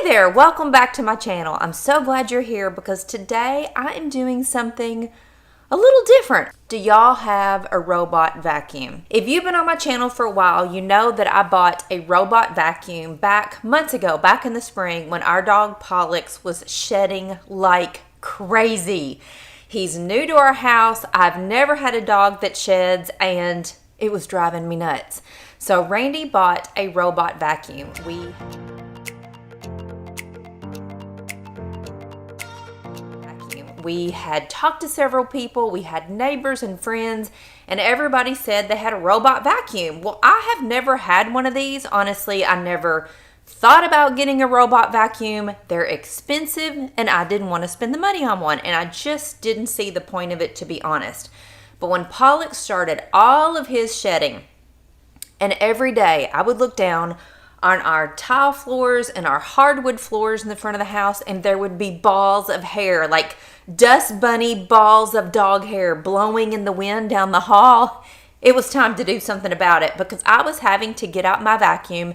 Hey there, welcome back to my channel. I'm so glad you're here because today I am doing something a little different. Do y'all have a robot vacuum? If you've been on my channel for a while, you know that I bought a robot vacuum back months ago, back in the spring when our dog Pollux was shedding like crazy. He's new to our house. I've never had a dog that sheds and it was driving me nuts. So Randy bought a robot vacuum. We had talked to several people, we had neighbors and friends, and everybody said they had a robot vacuum. Well, I have never had one of these. Honestly, I never thought about getting a robot vacuum. They're expensive, and I didn't want to spend the money on one, and I just didn't see the point of it, to be honest. But when Pollux started all of his shedding, and every day I would look down on our tile floors and our hardwood floors in the front of the house, and there would be balls of hair, like dust bunny balls of dog hair blowing in the wind down the hall. It was time to do something about it because I was having to get out my vacuum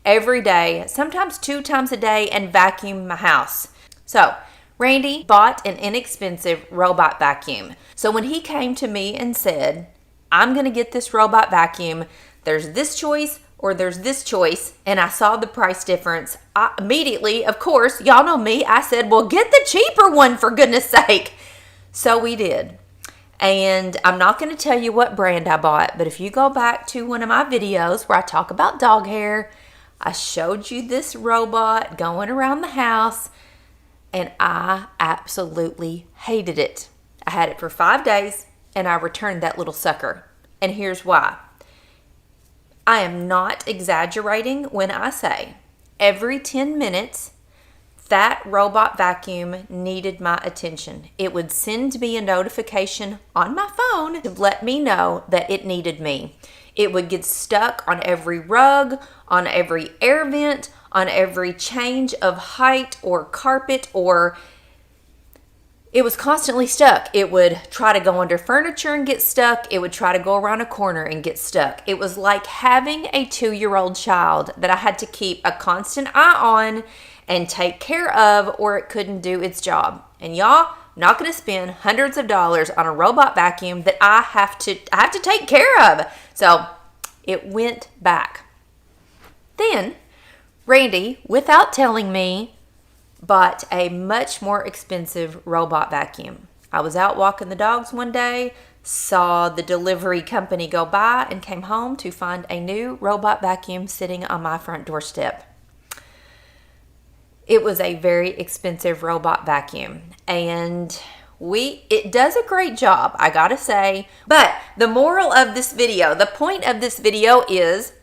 every day, sometimes 2 times a day, and vacuum my house. So Randy bought an inexpensive robot vacuum. So when he came to me and said, I'm going to get this robot vacuum, there's this choice or there's this choice, and I saw the price difference, I immediately, of course, y'all know me, I said, well, get the cheaper one for goodness sake. So we did. And I'm not going to tell you what brand I bought, but if you go back to one of my videos where I talk about dog hair, I showed you this robot going around the house, and I absolutely hated it. I had it for 5 days, and I returned that little sucker. And here's why. I am not exaggerating when I say every 10 minutes, that robot vacuum needed my attention. It would send me a notification on my phone to let me know that it needed me. It would get stuck on every rug, on every air vent, on every change of height or carpet, or it was constantly stuck. It would try to go under furniture and get stuck. It would try to go around a corner and get stuck. It was like having a 2-year-old child that I had to keep a constant eye on and take care of, or it couldn't do its job. And y'all, I'm not going to spend hundreds of dollars on a robot vacuum that I have to take care of. So it went back. Then Randy, without telling me, bought a much more expensive robot vacuum. I was out walking the dogs one day, saw the delivery company go by, and came home to find a new robot vacuum sitting on my front doorstep. It was a very expensive robot vacuum, and it does a great job, I gotta say. But the moral of this video, the point of this video is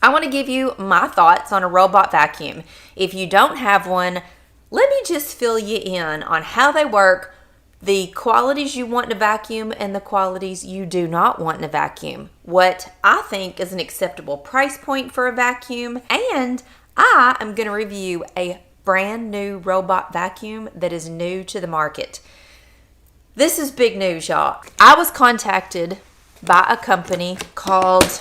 I want to give you my thoughts on a robot vacuum. If you don't have one, let me just fill you in on how they work, the qualities you want in a vacuum and the qualities you do not want in a vacuum, what I think is an acceptable price point for a vacuum, and I am going to review a brand new robot vacuum that is new to the market. This is big news, y'all. I was contacted by a company called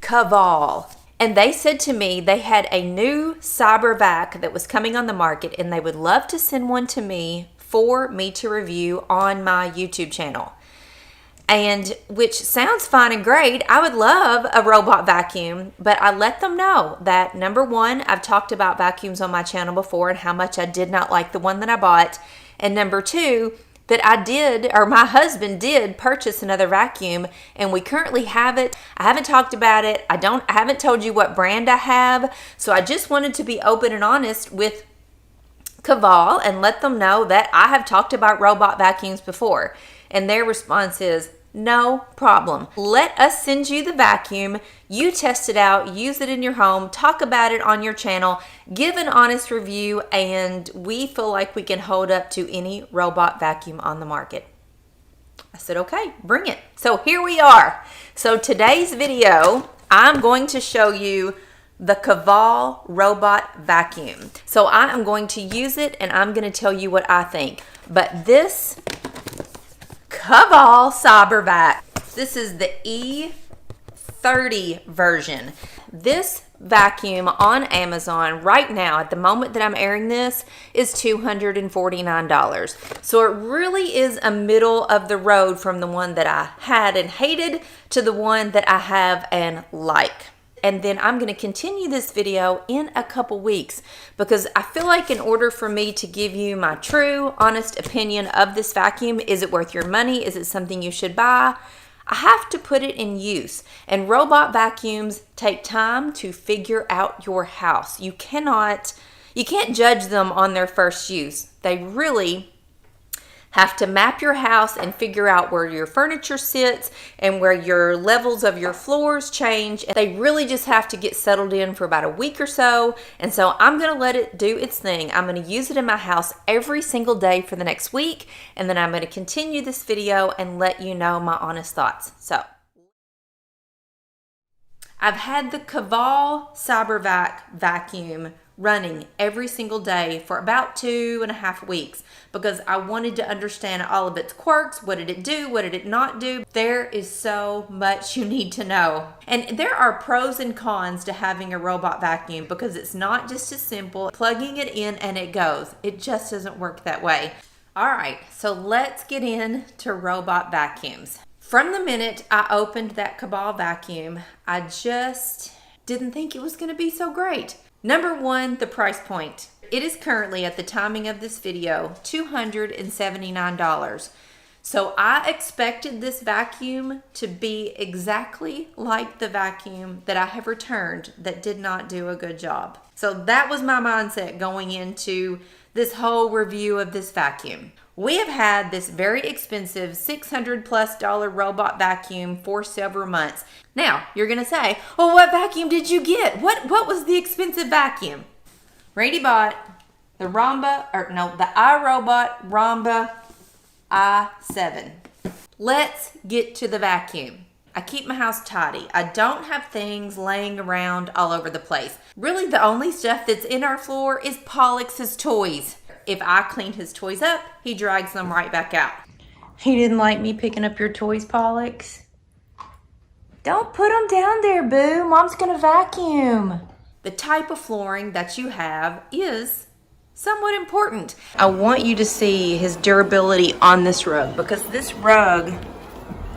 KYVOL, and they said to me they had a new cyber vac that was coming on the market, and they would love to send one to me for me to review on my YouTube channel. And which sounds fine and great. I would love a robot vacuum, but I let them know that, number one, I've talked about vacuums on my channel before and how much I did not like the one that I bought, and number two, that I did, or my husband did, purchase another vacuum, and we currently have it. I haven't talked about it. I haven't told you what brand I have, so I just wanted to be open and honest with KYVOL and let them know that I have talked about robot vacuums before. And their response is, no problem. Let us send you the vacuum. You test it out, use it in your home, talk about it on your channel, give an honest review, and we feel like we can hold up to any robot vacuum on the market. I said, okay, bring it. So here we are. So today's video, I'm going to show you the KYVOL robot vacuum. So I am going to use it and I'm going to tell you what I think. But this KYVOL cyber vac, this is the E30 version. This vacuum on Amazon right now, at the moment that I'm airing this, is $249. So it really is a middle of the road from the one that I had and hated to the one that I have and like. And then I'm going to continue this video in a couple weeks because I feel like in order for me to give you my true, honest opinion of this vacuum, is it worth your money? Is it something you should buy? I have to put it in use. And robot vacuums take time to figure out your house. You can't judge them on their first use. They really have to map your house and figure out where your furniture sits and where your levels of your floors change. They really just have to get settled in for about a week or so. And so I'm going to let it do its thing. I'm going to use it in my house every single day for the next week. And then I'm going to continue this video and let you know my honest thoughts. So I've had the KYVOL CyberVac vacuum running every single day for about 2.5 weeks because I wanted to understand all of its quirks. What did it do? What did it not do? There is so much you need to know. And there are pros and cons to having a robot vacuum because it's not just as simple plugging it in and it goes. It just doesn't work that way. All right, so let's get into robot vacuums. From the minute I opened that KYVOL vacuum, I just didn't think it was going to be so great. Number one, the price point. It is currently, at the timing of this video, $279. So I expected this vacuum to be exactly like the vacuum that I have returned that did not do a good job. So that was my mindset going into this whole review of this vacuum. We have had this very expensive $600+ robot vacuum for several months. Now, you're going to say, well, what vacuum did you get? What was the expensive vacuum? Randy bought the iRobot Ramba i7. Let's get to the vacuum. I keep my house tidy. I don't have things laying around all over the place. Really, the only stuff that's in our floor is Pollock's toys. If I clean his toys up, he drags them right back out. He didn't like me picking up your toys, Pollock's. Don't put them down there, boo. Mom's gonna vacuum. The type of flooring that you have is somewhat important. I want you to see his durability on this rug because this rug,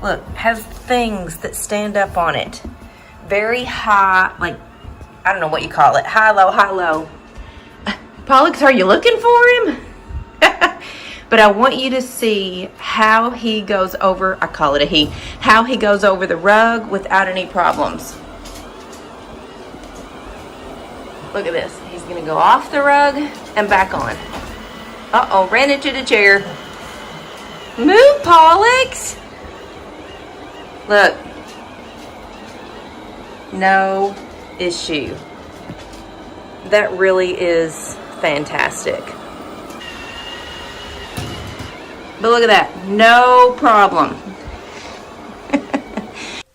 look, has things that stand up on it. Very high, like, I don't know what you call it. High, low, high, low. Pollock's, are you looking for him? But I want you to see how he goes over, I call it a he, how he goes over the rug without any problems. Look at this. He's going to go off the rug and back on. Uh-oh, ran into the chair. Move, Pollock's. Look. No issue. That really is fantastic. But look at that. No problem.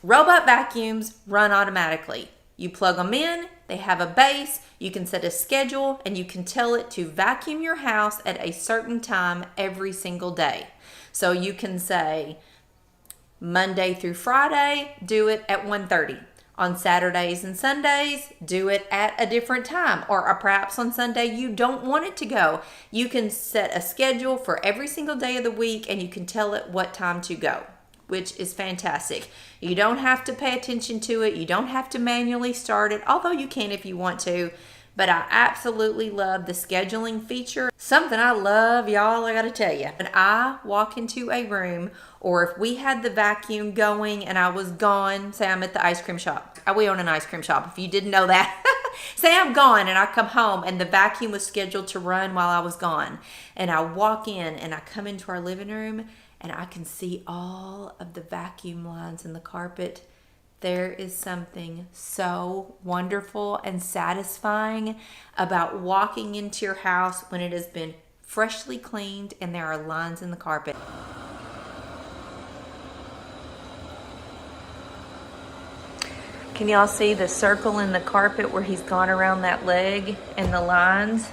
Robot vacuums run automatically. You plug them in, they have a base, you can set a schedule, and you can tell it to vacuum your house at a certain time every single day. So you can say Monday through Friday, do it at 1:30. On Saturdays and Sundays, do it at a different time. Or perhaps on Sunday you don't want it to go. You can set a schedule for every single day of the week and you can tell it what time to go, which is fantastic. You don't have to pay attention to it. You don't have to manually start it, although you can if you want to. But I absolutely love the scheduling feature. Something I love, y'all, I gotta tell you. When I walk into a room, or if we had the vacuum going and I was gone, say I'm at the ice cream shop. We own an ice cream shop, if you didn't know that. Say I'm gone and I come home and the vacuum was scheduled to run while I was gone. And I walk in and I come into our living room and I can see all of the vacuum lines in the carpet. There is something so wonderful and satisfying about walking into your house when it has been freshly cleaned and there are lines in the carpet. Can y'all see the circle in the carpet where he's gone around that leg and the lines?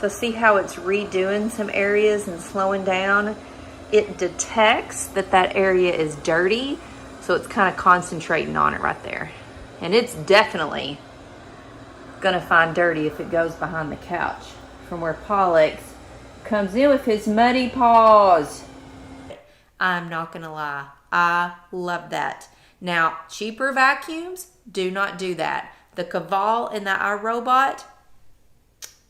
So see how it's redoing some areas and slowing down? It detects that that area is dirty, so it's kind of concentrating on it right there. And it's definitely gonna find dirty if it goes behind the couch from where Pollux comes in with his muddy paws. I'm not gonna lie, I love that. Now, cheaper vacuums do not do that. The KYVOL and the iRobot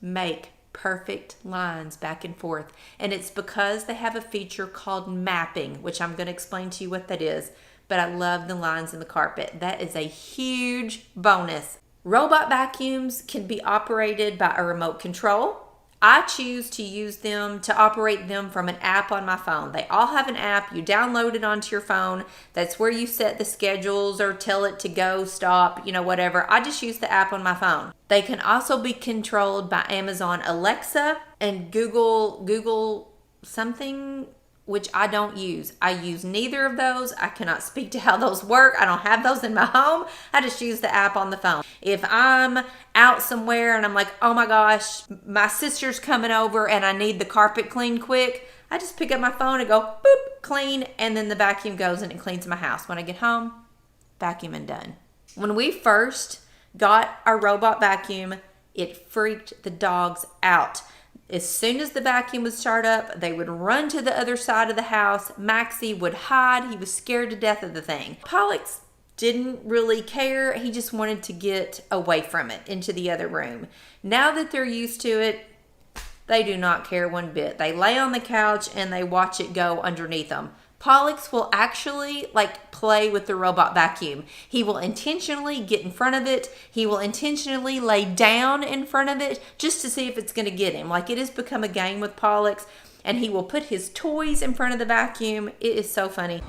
make perfect lines back and forth, and it's because they have a feature called mapping, which I'm going to explain to you what that is. But I love the lines in the carpet. That is a huge bonus. Robot vacuums can be operated by a remote control. I choose to use them to operate them from an app on my phone. They all have an app. You download it onto your phone. That's where you set the schedules or tell it to go, stop, whatever. I just use the app on my phone. They can also be controlled by Amazon Alexa and Google something, which I don't use. I use neither of those. I cannot speak to how those work. I don't have those in my home. I just use the app on the phone. If I'm out somewhere and I'm like, oh my gosh, my sister's coming over and I need the carpet cleaned quick, I just pick up my phone and go, boop, clean, and then the vacuum goes and it cleans my house. When I get home, vacuum and done. When we first got our robot vacuum, it freaked the dogs out. As soon as the vacuum would start up, they would run to the other side of the house. Maxie would hide. He was scared to death of the thing. Pollux didn't really care. He just wanted to get away from it into the other room. Now that they're used to it, they do not care one bit. They lay on the couch and they watch it go underneath them. Pollux will actually play with the robot vacuum. He will intentionally get in front of it. He will intentionally lay down in front of it just to see if it's going to get him. It has become a game with Pollux, and he will put his toys in front of the vacuum. It is so funny.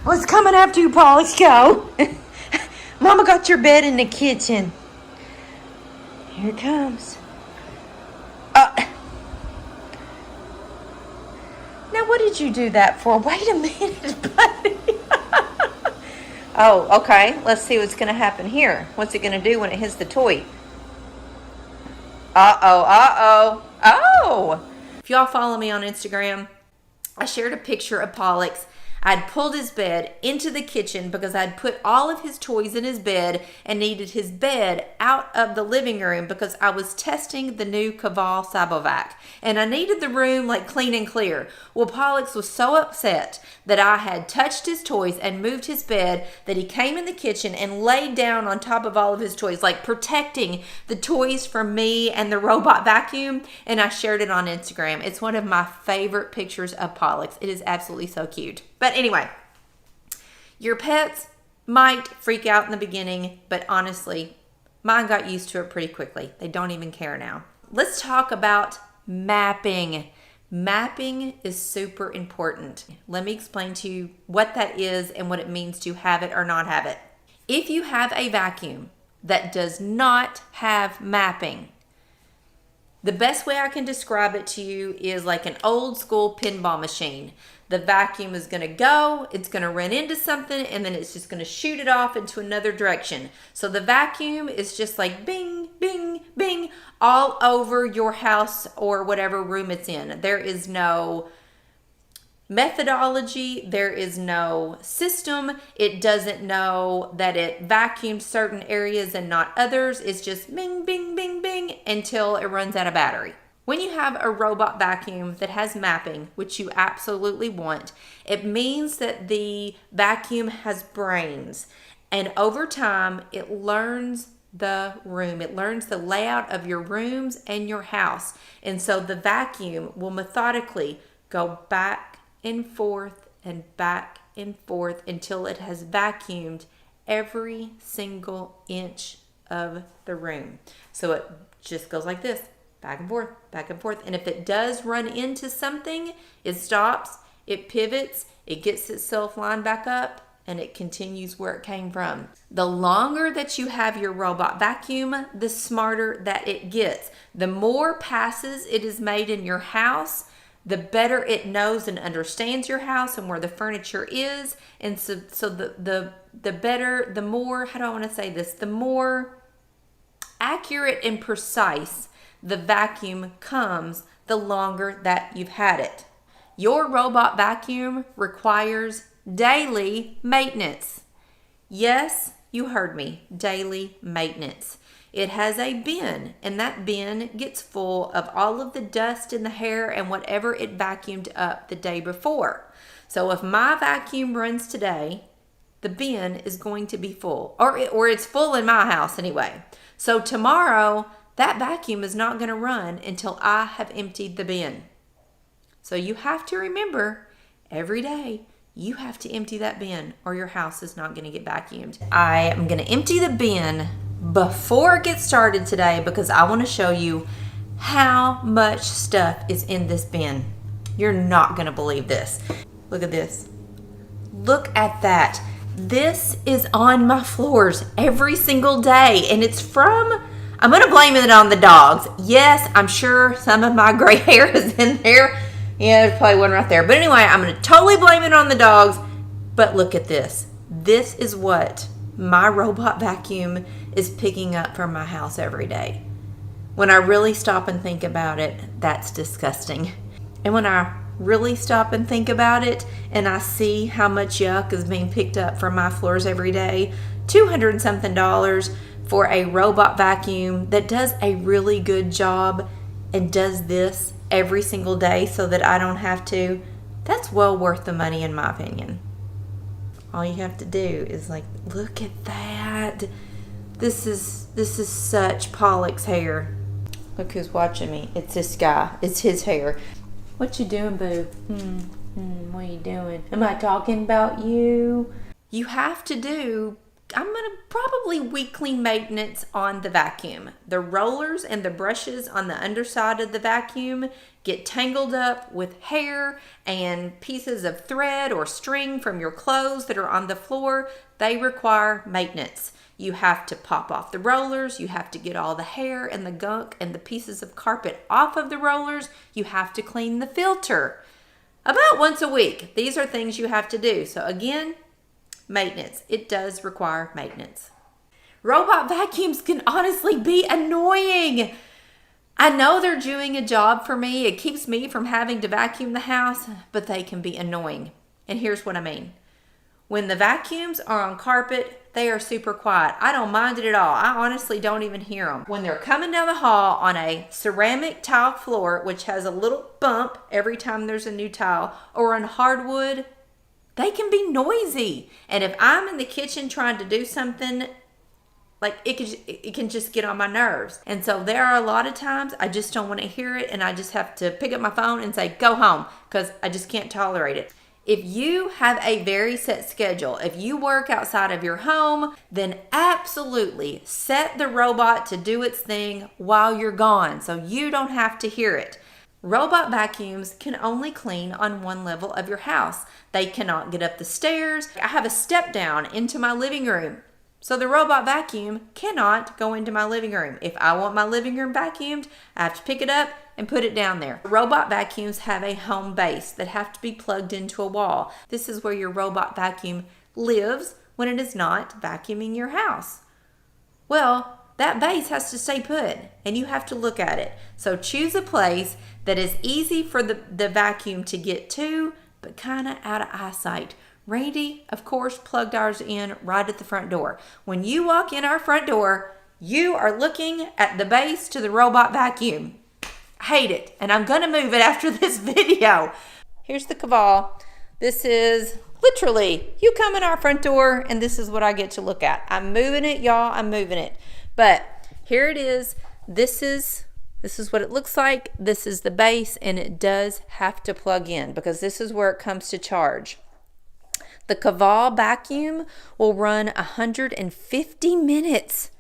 Well, it's coming after you, Pollux. Go. Mama got your bed in the kitchen. Here it comes. Now, what did you do that for? Wait a minute, buddy. Oh, okay. Let's see what's going to happen here. What's it going to do when it hits the toy? Oh. If y'all follow me on Instagram, I shared a picture of Pollux. I'd pulled his bed into the kitchen because I'd put all of his toys in his bed and needed his bed out of the living room because I was testing the new KYVOL Cybovac. And I needed the room clean and clear. Well, Pollux was so upset that I had touched his toys and moved his bed that he came in the kitchen and laid down on top of all of his toys, protecting the toys from me and the robot vacuum. And I shared it on Instagram. It's one of my favorite pictures of Pollux. It is absolutely so cute. But anyway, your pets might freak out in the beginning, but honestly, mine got used to it pretty quickly. They don't even care now. Let's talk about mapping. Mapping is super important. Let me explain to you what that is and what it means to have it or not have it. If you have a vacuum that does not have mapping, the best way I can describe it to you is like an old school pinball machine. The vacuum is going to go, it's going to run into something, and then it's just going to shoot it off into another direction. So the vacuum is just bing, bing, bing, all over your house or whatever room it's in. There is no methodology, there is no system. It doesn't know that it vacuums certain areas and not others. It's just bing, bing, bing, bing until it runs out of battery. When you have a robot vacuum that has mapping, which you absolutely want, it means that the vacuum has brains. And over time, it learns the room. It learns the layout of your rooms and your house. And so the vacuum will methodically go back and forth and back and forth until it has vacuumed every single inch of the room. So it just goes like this. Back and forth, back and forth. And if it does run into something, it stops, it pivots, it gets itself lined back up, and it continues where it came from. The longer that you have your robot vacuum, the smarter that it gets. The more passes it is made in your house, the better it knows and understands your house and where the furniture is. And so the better, the more, how do I want to say this? The more accurate and precise the vacuum comes, the longer that you've had it. Your robot vacuum requires daily maintenance. Yes, You heard me, daily maintenance. It has a bin, and that bin gets full of all of the dust in the hair and whatever it vacuumed up the day before. So if my vacuum runs today, the bin is going to be full, or it's full in my house anyway. So tomorrow, that vacuum is not going to run until I have emptied the bin. So you have to remember, every day, you have to empty that bin or your house is not going to get vacuumed. I am going to empty the bin before it gets started today because I want to show you how much stuff is in this bin. You're not going to believe this. Look at this. Look at that. This is on my floors every single day, and it's from, I'm going to blame it on the dogs. Yes, I'm sure some of my gray hair is in there. Yeah, there's probably one right there. But anyway, I'm going to totally blame it on the dogs. But look at this. This is what my robot vacuum is picking up from my house every day. When I really stop and think about it, that's disgusting. And when I really stop and think about it and I see how much yuck is being picked up from my floors every day, $200 and something for a robot vacuum that does a really good job and does this every single day so that I don't have to, that's well worth the money in my opinion. All you have to do is look at that. This is such Pollock's hair. Look who's watching me. It's this guy. It's his hair. What you doing, boo? What are you doing? Am I talking about you? You have to do, I'm going to probably weekly maintenance on the vacuum. The rollers and the brushes on the underside of the vacuum get tangled up with hair and pieces of thread or string from your clothes that are on the floor. They require maintenance. You have to pop off the rollers. You have to get all the hair and the gunk and the pieces of carpet off of the rollers. You have to clean the filter about once a week. These are things you have to do. So again, maintenance. It does require maintenance. Robot vacuums can honestly be annoying. I know they're doing a job for me. It keeps me from having to vacuum the house, but they can be annoying. And here's what I mean. When the vacuums are on carpet, they are super quiet. I don't mind it at all. I honestly don't even hear them. When they're coming down the hall on a ceramic tile floor, which has a little bump every time there's a new tile, or on hardwood, they can be noisy. And if I'm in the kitchen trying to do something, it can just get on my nerves. And so there are a lot of times I just don't want to hear it, and I just have to pick up my phone and say, go home, because I just can't tolerate it. If you have a very set schedule, if you work outside of your home, then absolutely set the robot to do its thing while you're gone so you don't have to hear it. Robot vacuums can only clean on one level of your house. They cannot get up the stairs. I have a step down into my living room. So the robot vacuum cannot go into my living room. If I want my living room vacuumed, I have to pick it up and put it down there. Robot vacuums have a home base that have to be plugged into a wall. This is where your robot vacuum lives when it is not vacuuming your house. Well, that base has to stay put and you have to look at it. So choose a place that is easy for the vacuum to get to, but kind of out of eyesight. Randy, of course, plugged ours in right at the front door. When you walk in our front door, you are looking at the base to the robot vacuum. I hate it, and I'm going to move it after this video. Here's the KYVOL. This is literally, you come in our front door, and this is what I get to look at. I'm moving it, y'all. I'm moving it. But here it is. This is what it looks like. This is the base, and it does have to plug in because this is where it comes to charge. The KYVOL vacuum will run 150 minutes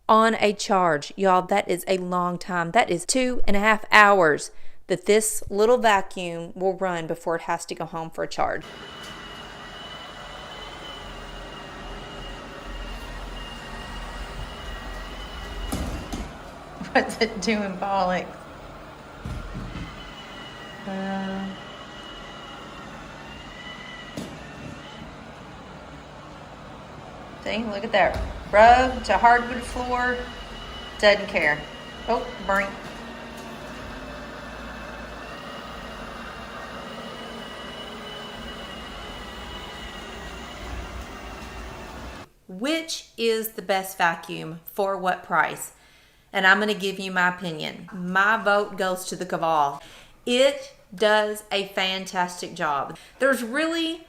on a charge. Y'all, that is a long time. That is 2.5 hours that this little vacuum will run before it has to go home for a charge. What's it doing, Pollock? See, look at that. Rug to hardwood floor. Doesn't care. Oh, burnt. which is the best vacuum for what price? And I'm going to give you my opinion. My vote goes to the KYVOL. It does a fantastic job. There's really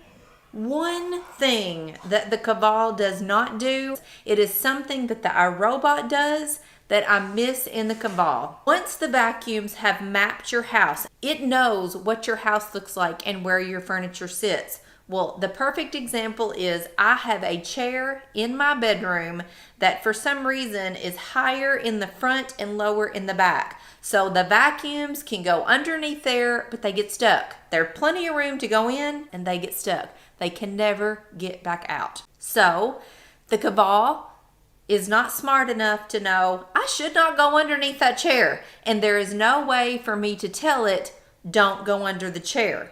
one thing that the KYVOL does not do. It is something that the iRobot does that I miss in the KYVOL. Once the vacuums have mapped your house, it knows what your house looks like and where your furniture sits. Well, the perfect example is I have a chair in my bedroom that for some reason is higher in the front and lower in the back. So the vacuums can go underneath there, but they get stuck. There's plenty of room to go in and they get stuck. They can never get back out. So the KYVOL is not smart enough to know I should not go underneath that chair. And there is no way for me to tell it, don't go under the chair.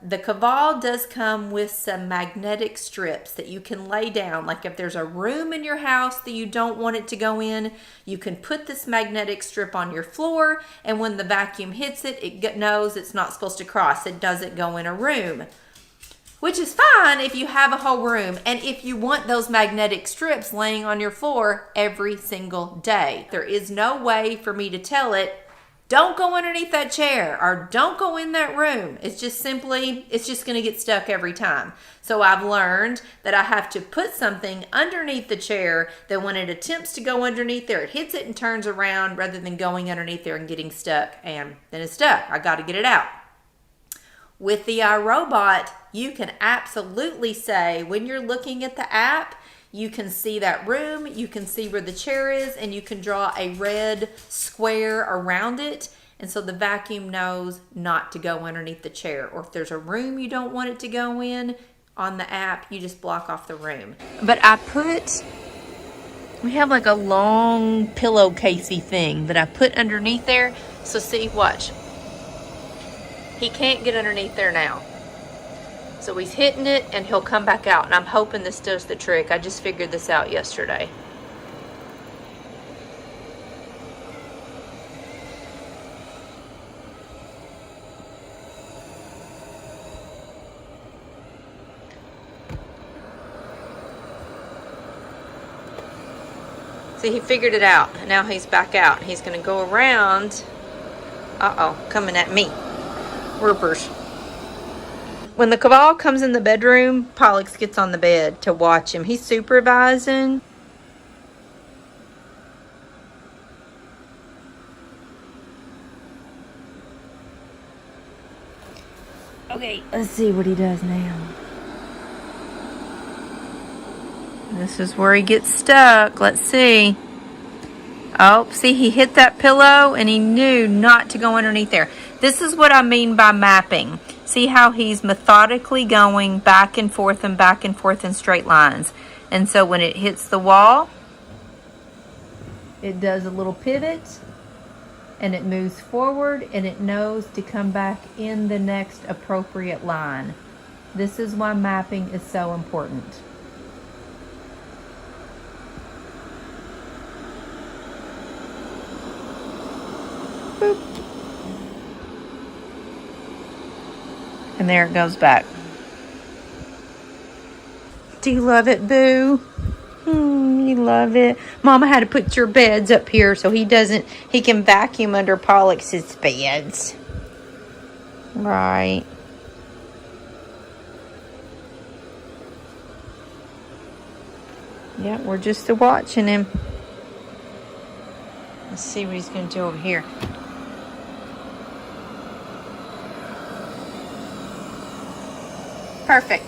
The KYVOL does come with some magnetic strips that you can lay down. Like if there's a room in your house that you don't want it to go in, you can put this magnetic strip on your floor, and when the vacuum hits it, it knows it's not supposed to cross. It doesn't go in a room, which is fine if you have a whole room and if you want those magnetic strips laying on your floor every single day. There is no way for me to tell it, don't go underneath that chair or don't go in that room. It's just simply, it's just going to get stuck every time. So I've learned that I have to put something underneath the chair that when it attempts to go underneath there, it hits it and turns around rather than going underneath there and getting stuck. And then it's stuck. I got to get it out. With the iRobot, you can absolutely say when you're looking at the app, you can see that room, you can see where the chair is, and you can draw a red square around it. And so the vacuum knows not to go underneath the chair. Or if there's a room you don't want it to go in, on the app, you just block off the room. But we have like a long pillowcasey thing that I put underneath there. So see, watch. He can't get underneath there now. So he's hitting it and he'll come back out. And I'm hoping this does the trick. I just figured this out yesterday. See, he figured it out. Now he's back out. He's going to go around. Uh-oh, coming at me. Whoopers. When the KYVOL comes in the bedroom, Pollux gets on the bed to watch him. He's supervising. Okay, let's see what he does now. This is where he gets stuck. Let's see. Oh, see, he hit that pillow and he knew not to go underneath there. This is what I mean by mapping. See how he's methodically going back and forth in straight lines. And so when it hits the wall, it does a little pivot and it moves forward and it knows to come back in the next appropriate line. This is why mapping is so important. Boop. And there it goes back. Do you love it, Boo? You love it. Mama had to put your beds up here so he can vacuum under Pollux's beds. Right. Yeah, we're just watching him. Let's see what he's going to do over here. Perfect.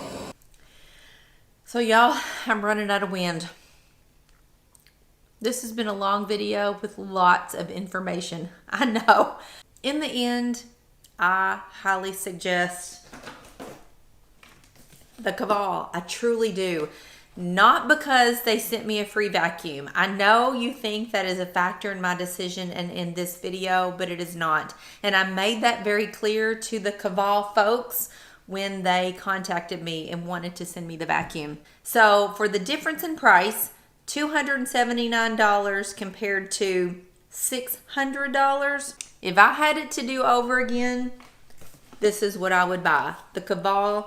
So y'all, I'm running out of wind. This has been a long video with lots of information. I know. In the end, I highly suggest the KYVOL. I truly do. Not because they sent me a free vacuum. I know you think that is a factor in my decision and in this video, but it is not. And I made that very clear to the KYVOL folks when they contacted me and wanted to send me the vacuum. So for the difference in price, $279 compared to $600. If I had it to do over again, this is what I would buy. The KYVOL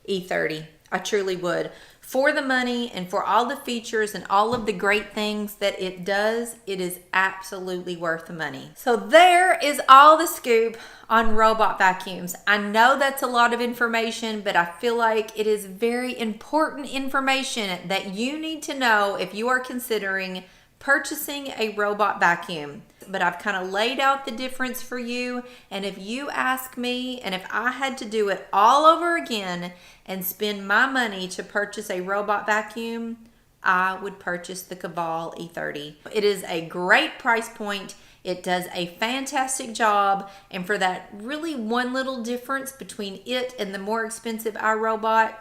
E30. I truly would. for the money and for all the features and all of the great things that it does, it is absolutely worth the money. So there is all the scoop on robot vacuums. I know that's a lot of information, but I feel like it is very important information that you need to know if you are considering purchasing a robot vacuum. But I've kind of laid out the difference for you, and if you ask me, and if I had to do it all over again and spend my money to purchase a robot vacuum, I would purchase the KYVOL E30. It is a great price point. It does a fantastic job, and for that really one little difference between it and the more expensive iRobot,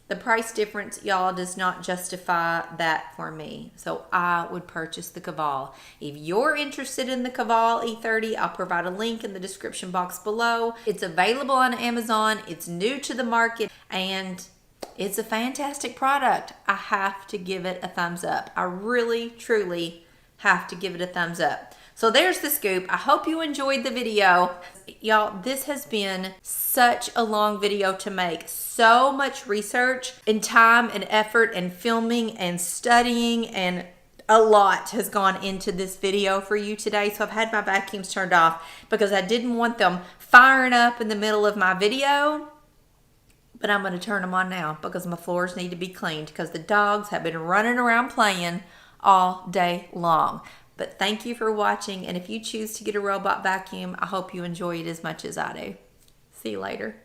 the price difference, y'all, does not justify that for me. So I would purchase the KYVOL. If you're interested in the KYVOL E30, I'll provide a link in the description box below. It's available on Amazon. It's new to the market, and it's a fantastic product. I have to give it a thumbs up. I really, truly have to give it a thumbs up. So there's the scoop. I hope you enjoyed the video. Y'all, this has been such a long video to make. So much research and time and effort and filming and studying, and a lot has gone into this video for you today. So I've had my vacuums turned off because I didn't want them firing up in the middle of my video. But I'm going to turn them on now because my floors need to be cleaned because the dogs have been running around playing all day long. But thank you for watching, and if you choose to get a robot vacuum, I hope you enjoy it as much as I do. See you later.